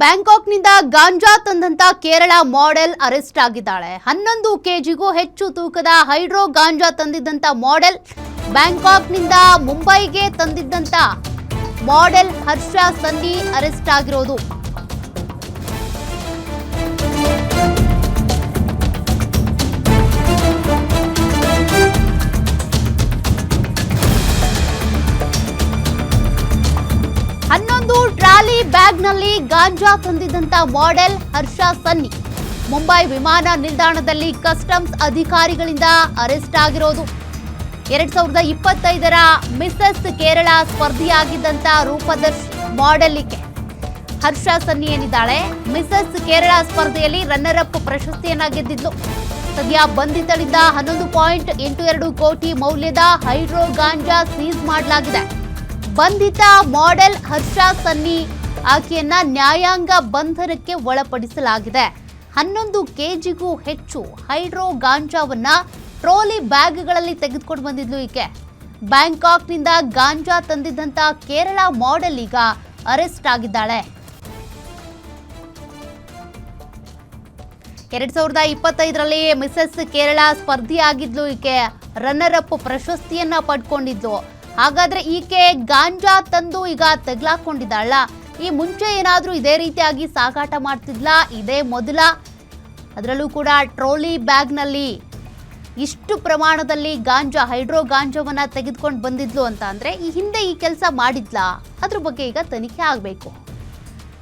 ಬ್ಯಾಂಕಾಕ್ನಿಂದ ಗಾಂಜಾ ತಂದಂತ Kerala model arrest ಆಗಿದ್ದಾಳೆ. 11 ಕೆಜಿಗೂ ಹೆಚ್ಚು ತೂಕದ ಹೈಡ್ರೋ ಗಾಂಜಾ ತಂದಿದ್ದಂತ ಮಾಡೆಲ್, ಬ್ಯಾಂಕಾಕ್ನಿಂದ ಮುಂಬೈಗೆ ತಂದಿದ್ದಂತ ಮಾಡೆಲ್ ಹರ್ಷ ಸನ್ನಿ ಅರೆಸ್ಟ್ ಆಗಿರೋದು. ಟ್ರಾಲಿ ಬ್ಯಾಗ್ನಲ್ಲಿ ಗಾಂಜಾ ತಂದಿದ್ದಂತ ಮಾಡೆಲ್ ಹರ್ಷ ಸನ್ನಿ ಮುಂಬೈ ವಿಮಾನ ನಿಲ್ದಾಣದಲ್ಲಿ ಕಸ್ಟಮ್ಸ್ ಅಧಿಕಾರಿಗಳಿಂದ ಅರೆಸ್ಟ್ ಆಗಿರೋದು. 2025ರ ಮಿಸಸ್ ಕೇರಳ ಸ್ಪರ್ಧಿಯಾಗಿದ್ದಂತ ರೂಪದರ್ಶಿ ಮಾಡೆಲ್ ಈಕೆ ಹರ್ಷ ಸನ್ನಿ ಏನಿದ್ದಾಳೆ, ಮಿಸಸ್ ಕೇರಳ ಸ್ಪರ್ಧೆಯಲ್ಲಿ ರನ್ನರ್ ಅಪ್ ಪ್ರಶಸ್ತಿಯನ್ನ ಗೆದ್ದಿದ್ಲು. ಸದ್ಯ ಬಂಧಿತಳಿಂದ 11.82 ಕೋಟಿ ಮೌಲ್ಯದ ಹೈಡ್ರೋ ಗಾಂಜಾ ಸೀಸ್ ಮಾಡಲಾಗಿದೆ. ಬಂಧಿತ ಮಾಡೆಲ್ ಹರ್ಷ ಸನ್ನಿ ಆಕೆಯನ್ನ ನ್ಯಾಯಾಂಗ ಬಂಧನಕ್ಕೆ ಒಳಪಡಿಸಲಾಗಿದೆ. 11 ಕೆಜಿಗೂ ಹೆಚ್ಚು ಹೈಡ್ರೋ ಗಾಂಜಾವನ್ನ ಟ್ರೋಲಿ ಬ್ಯಾಗ್ಗಳಲ್ಲಿ ತೆಗೆದುಕೊಂಡು ಬಂದಿದ್ಲು ಈಕೆ. ಬ್ಯಾಂಕಾಕ್ನಿಂದ ಗಾಂಜಾ ತಂದಿದ್ದಂತ ಕೇರಳ ಮಾಡೆಲ್ ಈಗ ಅರೆಸ್ಟ್ ಆಗಿದ್ದಾಳೆ. 2025ರಲ್ಲಿ ಮಿಸಸ್ ಕೇರಳ ಸ್ಪರ್ಧಿಯಾಗಿದ್ಲು ಈಕೆ. ರನ್ನರ್ ಅಪ್ ಪ್ರಶಸ್ತಿಯನ್ನ ಪಡ್ಕೊಂಡಿದ್ಲು. ಹಾಗಾದ್ರೆ ಈಕೆ ಗಾಂಜಾ ತಂದು ಈಗ ತೆಗ್ಲಾಕೊಂಡಿದ್ದಾಳ? ಈ ಮುಂಚೆ ಏನಾದ್ರೂ ಇದೇ ರೀತಿಯಾಗಿ ಸಾಗಾಟ ಮಾಡ್ತಿದ್ಲಾ? ಇದೇ ಮೊದಲ? ಅದರಲ್ಲೂ ಕೂಡ ಟ್ರೋಲಿ ಬ್ಯಾಗ್ನಲ್ಲಿ ಇಷ್ಟು ಪ್ರಮಾಣದಲ್ಲಿ ಗಾಂಜಾ, ಹೈಡ್ರೋ ಗಾಂಜಾವನ್ನ ತೆಗೆದುಕೊಂಡು ಬಂದಿದ್ಲು ಅಂತ ಅಂದ್ರೆ ಈ ಹಿಂದೆ ಈ ಕೆಲಸ ಮಾಡಿದ್ಲಾ? ಅದ್ರ ಬಗ್ಗೆ ಈಗ ತನಿಖೆ ಆಗಬೇಕು.